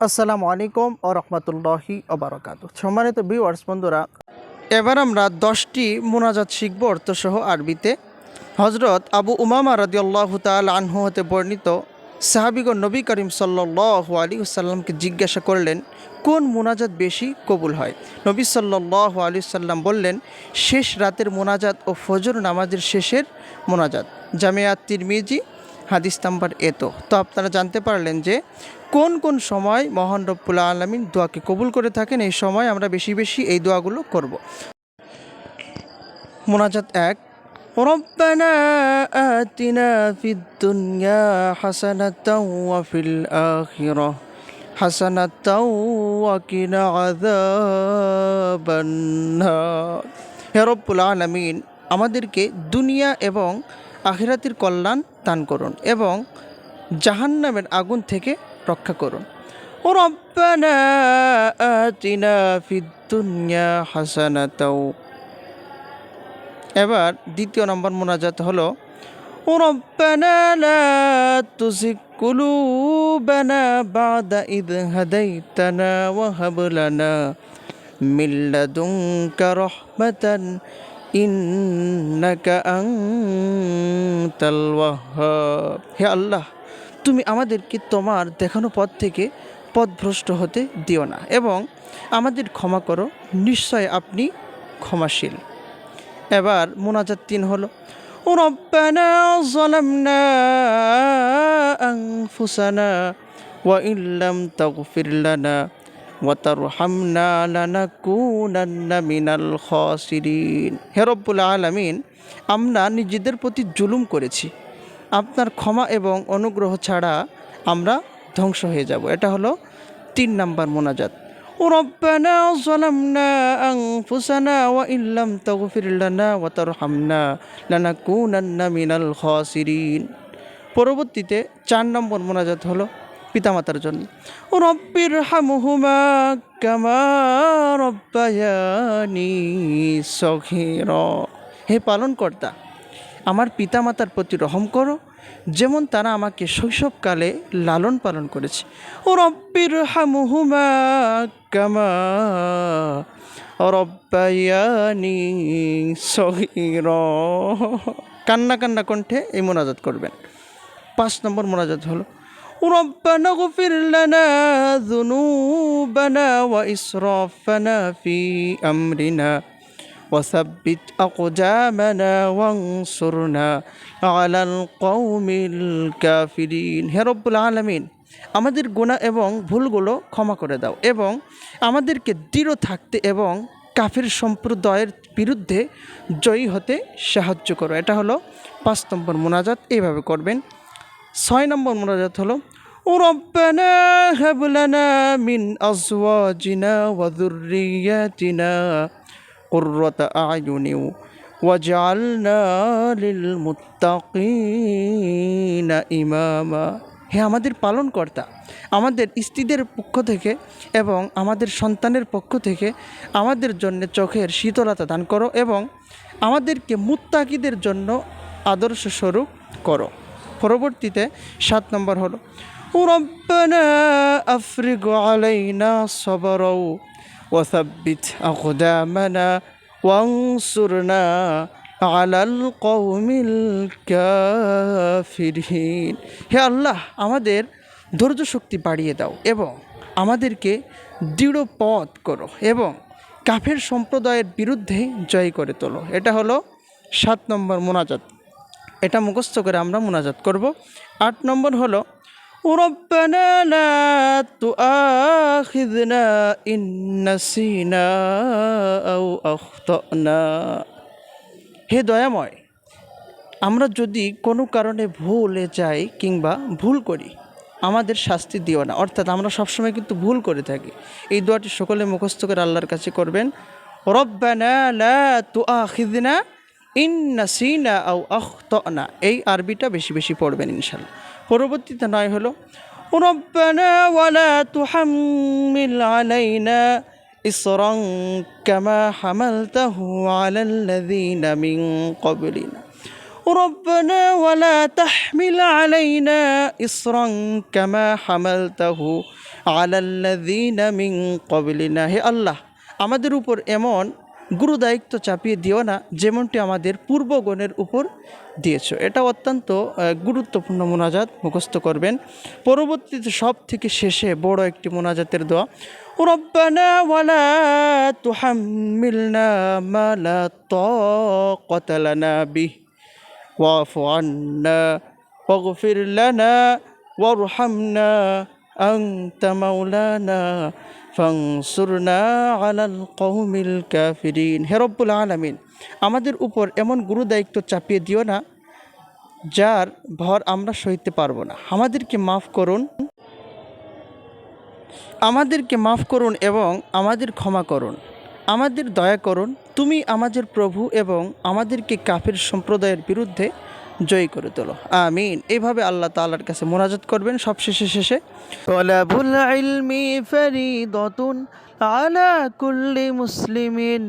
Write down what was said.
আসসালামু আলাইকুম ও রহমতুল্লাহি ওবারাকাতু। সম্মানিত ভিউয়ার্স বন্ধুরা, এবার আমরা 10টি মুনাজাত শিখব অর্থসহ আরবিতে। হজরত আবু উমামা রাদিয়াল্লাহু তাআলা আনহু হতে বর্ণিত, সাহাবীগণ নবী করিম সাল্লাল্লাহু আলাইহি ওয়াসাল্লামকে জিজ্ঞাসা করলেন, কোন মুনাজাত বেশি কবুল হয়? নবী সাল্লাল্লাহু আলাইহি ওয়াসাল্লাম বললেন, শেষ রাতের মুনাজাত ও ফজর নামাজের শেষের মুনাজাত। জামিয়া তিরমিজি, হাদিস নাম্বার এত। তো আপনারা জানতে পারলেন যে কোন কোন সময় মহান রব্বুল আলামিন দোয়াকে কবুল করে থাকেন। এই সময় আমরা বেশি বেশি এই দোয়াগুলো করব। মুনাজাত 1, রব্বানা আতিনা ফিদ দুনিয়া হাসানাতাও ওয়া ফিল আখিরাহ হাসানাতাও ওয়া কিনা আযাবান নার। হে রব্বুল আলামিন, আমাদেরকে দুনিয়া এবং আখিরাতের কল্যাণ দান করুন এবং জাহান্নামের আগুন থেকে রক্ষা করুন। রব্বানা আতিনা ফিদ দুনিয়া হাসানাতাও। এবার দ্বিতীয় নম্বর মুনাজাত হলো, রব্বানা লা তুজিগ কুলুবানা বাদা ইদ হাদাইতানা ওয়া হাব লানা মিন লাদুনকা রাহমাতান ইন্নাকা আনতাল ওয়াহ্হাব। হে আল্লাহ, তুমি আমাদেরকে তোমার দেখানো পথ থেকে পথভ্রষ্ট হতে দিও না এবং আমাদের ক্ষমা করো, নিশ্চয় আপনি ক্ষমাশীল। এবার মুনাজাত 3 হলো, রব্বানা যালামনা আনফুসানা ওয়া ইল্লাম তাগফির লানা ওয়া তারহামনা লানাকুনান্না মিনাল খাসিরিন। হে রব্বুল আলামিন, আমরা নিজেদের প্রতি জুলুম করেছি, আপনার ক্ষমা এবং অনুগ্রহ ছাড়া আমরা ধ্বংস হয়ে যাব। এটা হলো 3 নম্বর মুনাজাত। রব্বানা যালামনা আনফুসানা ওয়া ইল্লাম তাগফির লানা ওয়া তারহামনা লানাকুনান্না মিনাল খাসিরিন। পরবর্তীতে 4 নম্বর মুনাজাত হলো পিতামাতার জন্য। রব্বির হামহুমা কামা রব্বায়ানি সগীরা। হে পালনকর্তা, আমার পিতামাতার প্রতি রহম করো, যেমন তারা আমাকে শৈশবকালে লালন পালন করেছে। ও রব্বির হামহুমা কামা রব্বায়ানি সগীরা। কান্না কান্না কণ্ঠে এই মোনাজাত করবেন। 5 নম্বর মোনাজাত হলো, রব্বানা গফির লানা যুনুবানা ওয়া ইসরাফানা ফি আমরিনা وثبت أقدامنا وانصرنا على القوم الكافرين। হে রব্বুল আলামিন, আমাদের গুনাহ এবং ভুলগুলো ক্ষমা করে দাও এবং আমাদেরকে দৃঢ় থাকতে এবং কাফির সম্প্রদায়ের বিরুদ্ধে জয়ী হতে সাহায্য করো। এটা হলো 5 নম্বর মুনাজাত। এইভাবে করবেন। 6 নম্বর মুনাজাত হলো, রব্বানা হাব লানা মিন আজওয়াজিনা ওয়া যুররিয়াতিনা কুররাতা আয়ুনি ওয়াজআলনা লিল মুত্তাকিনা ইমামা। হে আমাদের পালনকর্তা, আমাদের স্ত্রীদের পক্ষ থেকে এবং আমাদের সন্তানের পক্ষ থেকে আমাদের জন্য চোখের শীতলতা দান করো এবং আমাদেরকে মুত্তাকিদের জন্য আদর্শ স্বরূপ করো। পরবর্তীতে 7 নম্বর হলো, রব্বানা আফরিগ আলাইনা সাবরাও ওয়াসাব্বিত আকদামানা ওয়ানসুরনা আলাল কওমিল কাফিরিন। হে আল্লাহ, আমাদের ধৈর্য শক্তি বাড়িয়ে দাও এবং আমাদেরকে দৃঢ় পথ করো এবং কাফের সম্প্রদায়ের বিরুদ্ধে জয় করে তোলো। এটা হলো 7 নম্বর মুনাজাত। এটা মুখস্থ করে আমরা মুনাজাত করব। 8 নম্বর হলো, রব্বানা লা তুআখিযনা ইন নাসিনা আও আখতানা। হে দয়াময়, আমরা যদি কোনো কারণে ভুলে যাই কিংবা ভুল করি, আমাদের শাস্তি দিও না। অর্থাৎ আমরা সবসময় কিন্তু ভুল করে থাকি। এই দোয়াটি সকলে মুখস্থ করে আল্লাহর কাছে করবেন। রব্বানা লা তুআখিযনা ইন নাসিনা আও আখতানা। এই আরবিটা বেশি বেশি পড়বেন ইনশাআল্লাহ। পরবর্তীতে 9 হলো, রব্বানা ওয়ালা তুহাম্মিল আলাইনা ইসরান কামা হামালতাহু আলাল্লাযীনা মিন ক্বাবলিনা ربنا ولا تحمل علينا إصرا كما حملته على الذين من قبلنا হে আল্লাহ আমাদের উপর এমন গুরু দায়িত্ব চাপিয়ে দিও না যেমনটি আমাদের পূর্বগণের উপর দিয়েছো। এটা অত্যন্ত গুরুত্বপূর্ণ মোনাজাত, মুখস্থ করবেন। পরবর্তীতে সব থেকে শেষে বড় একটি মোনাজাতের দোয়া, রব্বানা ওয়ালা তুহাম্মিলনা মা লা তাকাতা লানা বিহি ওয়াফু আন্না ওয়াগফির লানা ওয়ারহামনা আনতা মাওলানা ফানসুরনা আলাল কওমিল কাফিরিন। হে রব্বুল আলামিন আমাদের উপর এমন গুরু দায়িত্ব চাপিয়ে দিও না যার ভর আমরা সইতে পারবো না। আমাদেরকে মাফ করুন এবং আমাদের ক্ষমা করুন, আমাদের দয়া করুন। তুমি আমাদের প্রভু এবং আমাদেরকে কাফির সম্প্রদায়ের বিরুদ্ধে জয়ী করে তোলো, আমিন। এইভাবে আল্লাহ তাআলার কাছে মোনাজাত করবেন সব শেষে তলাবুল ইলমি ফরিদাতুন আলা কুল্লি মুসলিমিন।